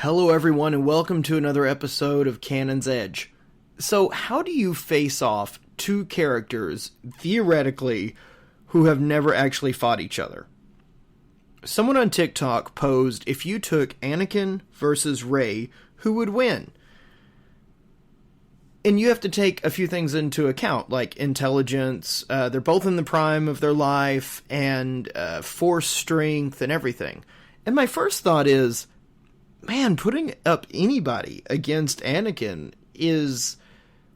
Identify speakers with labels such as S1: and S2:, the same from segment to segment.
S1: Hello everyone and welcome to another episode of Canon's Edge. So how do you face off two characters, theoretically, who have never actually fought each other? Someone on TikTok posed, if you took Anakin versus Rey, who would win? And you have to take a few things into account, like intelligence, they're both in the prime of their life, and force strength and everything. And my first thought is, man, putting up anybody against Anakin this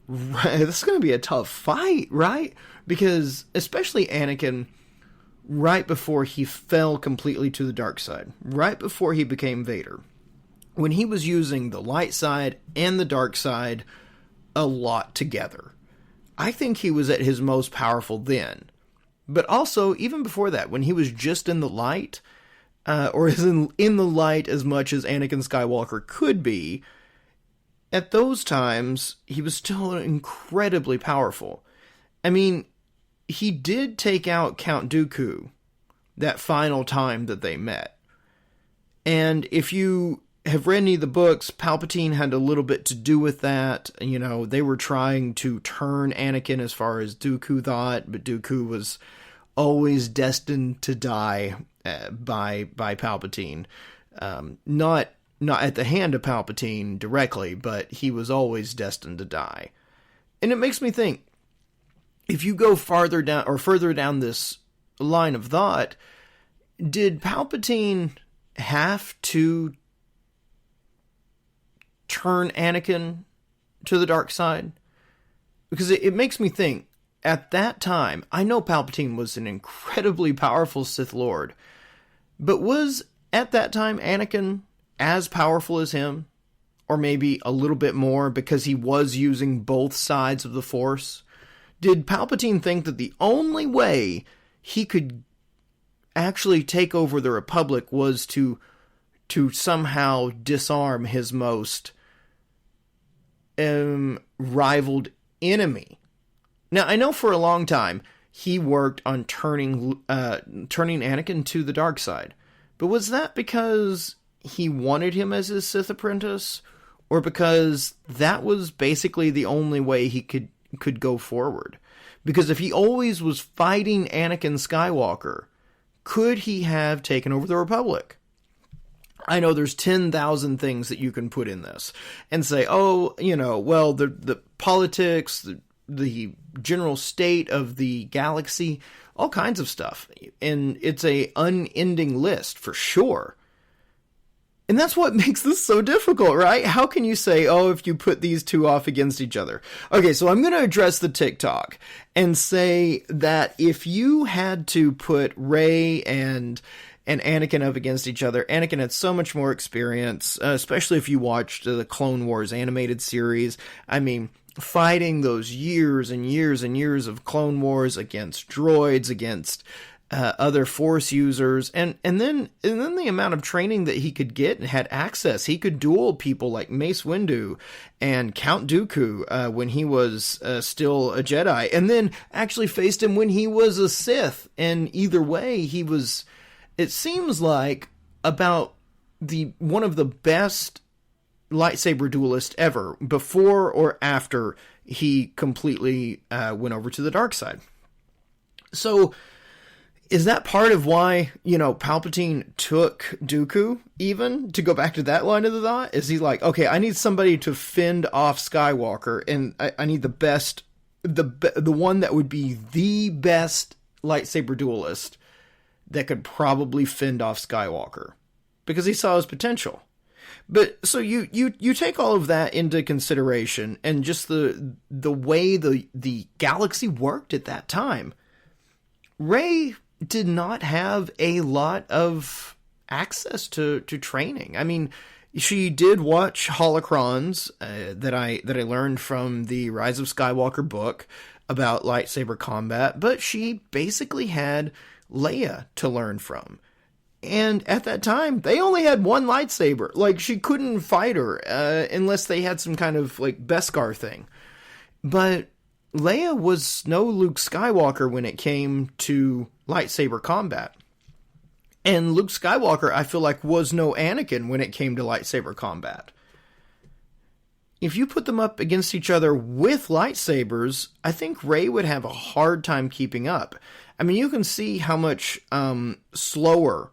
S1: is going to be a tough fight, right? Because especially Anakin, right before he fell completely to the dark side, right before he became Vader, when he was using the light side and the dark side a lot together, I think he was at his most powerful then. But also, even before that, when he was just in the light, or is in the light as much as Anakin Skywalker could be, at those times, he was still incredibly powerful. I mean, he did take out Count Dooku that final time that they met. And if you have read any of the books, Palpatine had a little bit to do with that. You know, they were trying to turn Anakin as far as Dooku thought, but Dooku was always destined to die by Palpatine. Not at the hand of Palpatine directly, but he was always destined to die. And it makes me think, if you go further down this line of thought, did Palpatine have to turn Anakin to the dark side? Because it makes me think, at that time, I know Palpatine was an incredibly powerful Sith Lord, but was, at that time, Anakin as powerful as him? Or maybe a little bit more because he was using both sides of the Force? Did Palpatine think that the only way he could actually take over the Republic was to somehow disarm his most rivaled enemy? Now, I know for a long time he worked on turning Anakin to the dark side, but was that because he wanted him as his Sith apprentice, or because that was basically the only way he could go forward? Because if he always was fighting Anakin Skywalker, could he have taken over the Republic? I know there's 10,000 things that you can put in this and say, oh, you know, well, the politics, the general state of the galaxy, all kinds of stuff. And it's a unending list for sure. And that's what makes this so difficult, right? How can you say, oh, if you put these two off against each other? Okay, so I'm going to address the TikTok and say that if you had to put Rey and Anakin up against each other, Anakin had so much more experience, especially if you watched the Clone Wars animated series. I mean, fighting those years and years and years of Clone Wars against droids, against other Force users, and then the amount of training that he could get and had access. He could duel people like Mace Windu and Count Dooku when he was still a Jedi, and then actually faced him when he was a Sith. And either way, he was, it seems like, about one of the best lightsaber duelist ever, before or after he completely went over to the dark side. So is that part of why, you know, Palpatine took Dooku, even, to go back to that line of the thought? Is he like, okay, I need somebody to fend off Skywalker, and I need the best, the one that would be the best lightsaber duelist that could probably fend off Skywalker, because he saw his potential. But so you take all of that into consideration, and just the way the galaxy worked at that time. Rey did not have a lot of access to training. I mean, she did watch holocrons that I learned from the Rise of Skywalker book about lightsaber combat, but she basically had Leia to learn from. And at that time, they only had one lightsaber. Like, she couldn't fight her unless they had some kind of, like, Beskar thing. But Leia was no Luke Skywalker when it came to lightsaber combat. And Luke Skywalker, I feel like, was no Anakin when it came to lightsaber combat. If you put them up against each other with lightsabers, I think Rey would have a hard time keeping up. I mean, you can see how much slower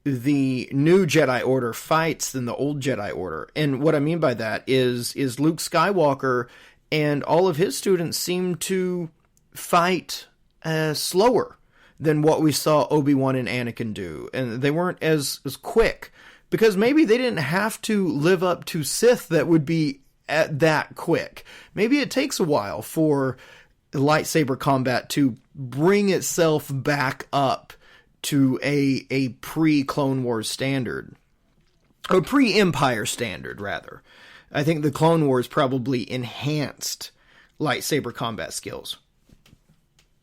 S1: the new Jedi Order fights than the old Jedi Order. And what I mean by that is Luke Skywalker and all of his students seem to fight slower than what we saw Obi-Wan and Anakin do. And they weren't as quick. Because maybe they didn't have to live up to Sith that would be that quick. Maybe it takes a while for lightsaber combat to bring itself back up to a pre-Clone Wars standard. Or pre-Empire standard, rather. I think the Clone Wars probably enhanced lightsaber combat skills.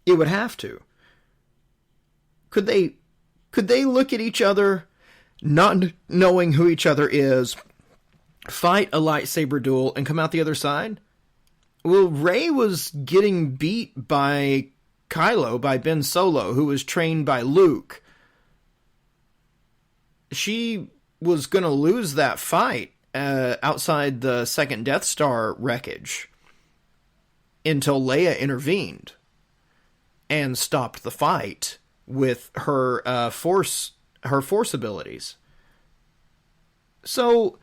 S1: It would have to. Could they look at each other, not knowing who each other is, fight a lightsaber duel, and come out the other side? Well, Rey was getting beat by Kylo, by Ben Solo, who was trained by Luke. She was going to lose that fight outside the second Death Star wreckage until Leia intervened and stopped the fight with her force abilities. So,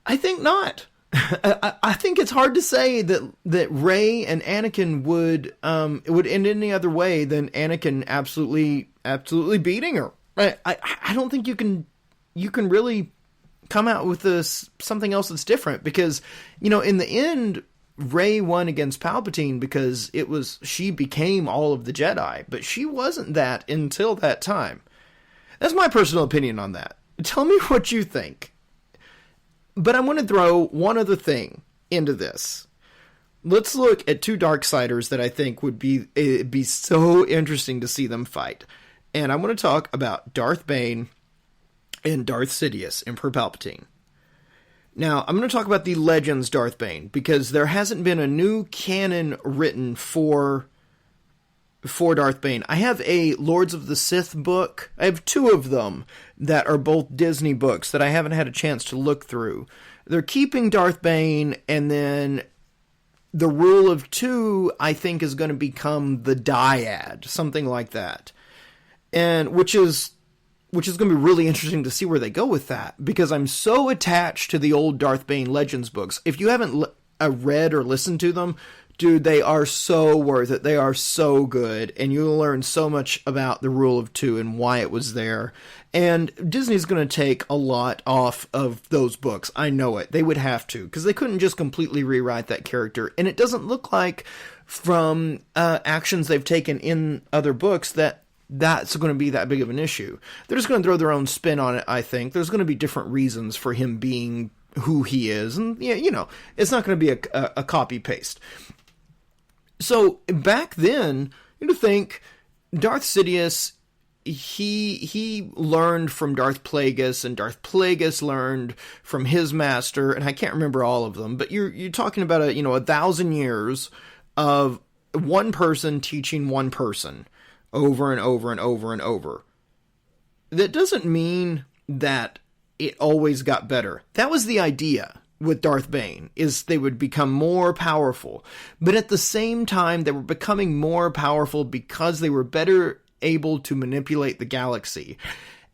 S1: I think not. I think it's hard to say that Rey and Anakin would end any other way than Anakin absolutely beating her. I don't think you can really come out with something else that's different, because in the end Rey won against Palpatine because she became all of the Jedi, but she wasn't that until that time. That's my personal opinion on that. Tell me what you think. But I want to throw one other thing into this. Let's look at two Darksiders that I think would be so interesting to see them fight. And I want to talk about Darth Bane and Darth Sidious, Emperor Palpatine. Now, I'm going to talk about the Legends Darth Bane, because there hasn't been a new canon written for Darth Bane. I have a Lords of the Sith book. I have two of them that are both Disney books that I haven't had a chance to look through. They're keeping Darth Bane, and then the Rule of Two, I think, is going to become the Dyad, something like that. And which is going to be really interesting to see where they go with that, because I'm so attached to the old Darth Bane Legends books. If you haven't read or listened to them, dude, they are so worth it. They are so good, and you'll learn so much about the Rule of Two and why it was there. And Disney's going to take a lot off of those books. I know it. They would have to, because they couldn't just completely rewrite that character. And it doesn't look like, from actions they've taken in other books, that's going to be that big of an issue. They're just going to throw their own spin on it, I think. There's going to be different reasons for him being who he is. And, it's not going to be a copy-paste. So, back then, you'd think Darth Sidious, he learned from Darth Plagueis, and Darth Plagueis learned from his master, and I can't remember all of them, but you're talking about 1,000 years of one person teaching one person over and over and over and over. That doesn't mean that it always got better. That was the idea with Darth Bane, is they would become more powerful. But at the same time, they were becoming more powerful because they were better able to manipulate the galaxy.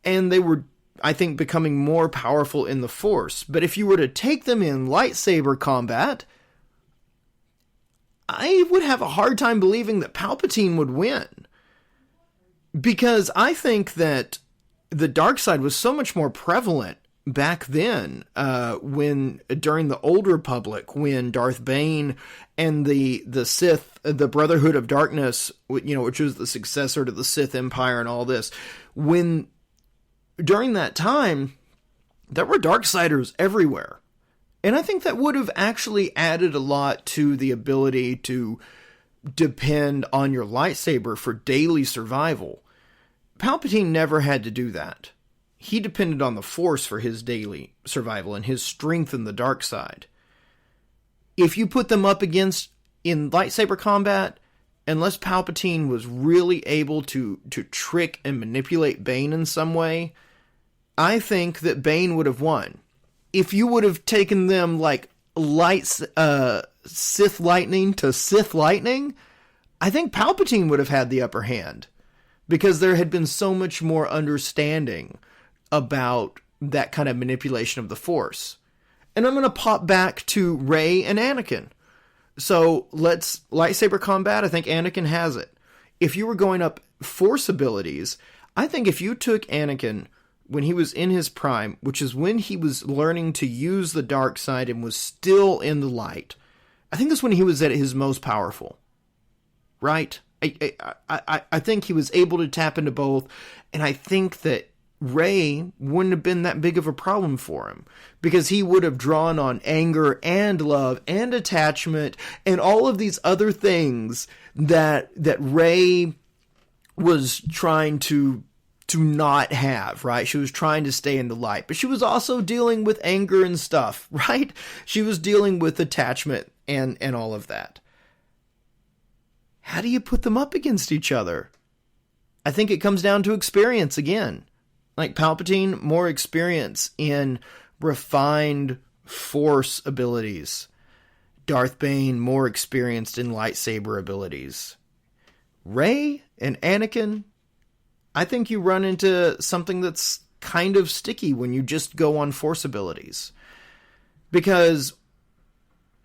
S1: And they were, I think, becoming more powerful in the Force. But if you were to take them in lightsaber combat, I would have a hard time believing that Palpatine would win. Because I think that the dark side was so much more prevalent back then, when during the Old Republic, when Darth Bane and the Sith, the Brotherhood of Darkness, which was the successor to the Sith Empire and all this, when during that time there were Darksiders everywhere, and I think that would have actually added a lot to the ability to depend on your lightsaber for daily survival. Palpatine never had to do that. He depended on the Force for his daily survival and his strength in the dark side. If you put them up against in lightsaber combat, unless Palpatine was really able to trick and manipulate Bane in some way, I think that Bane would have won. If you would have taken them like Sith lightning to Sith lightning, I think Palpatine would have had the upper hand, because there had been so much more understanding about that kind of manipulation of the Force. And I'm going to pop back to Rey and Anakin. So let's lightsaber combat. I think Anakin has it. If you were going up Force abilities, I think if you took Anakin when he was in his prime, which is when he was learning to use the dark side and was still in the light, I think that's when he was at his most powerful. Right? I think he was able to tap into both, and I think that Rey wouldn't have been that big of a problem for him, because he would have drawn on anger and love and attachment and all of these other things that Rey was trying to not have, right? She was trying to stay in the light, but she was also dealing with anger and stuff, right? She was dealing with attachment and all of that. How do you put them up against each other? I think it comes down to experience again. Like Palpatine, more experience in refined Force abilities. Darth Bane, more experienced in lightsaber abilities. Rey and Anakin, I think you run into something that's kind of sticky when you just go on Force abilities. Because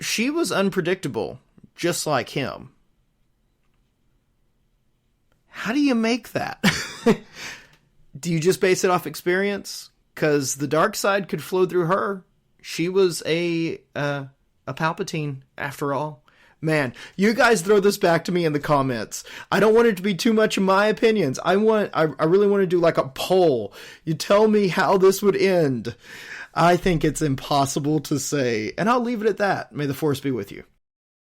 S1: she was unpredictable, just like him. How do you make that? Do you just base it off experience? Because the dark side could flow through her. She was a Palpatine, after all. Man, you guys throw this back to me in the comments. I don't want it to be too much of my opinions. I really want to do like a poll. You tell me how this would end. I think it's impossible to say. And I'll leave it at that. May the Force be with you.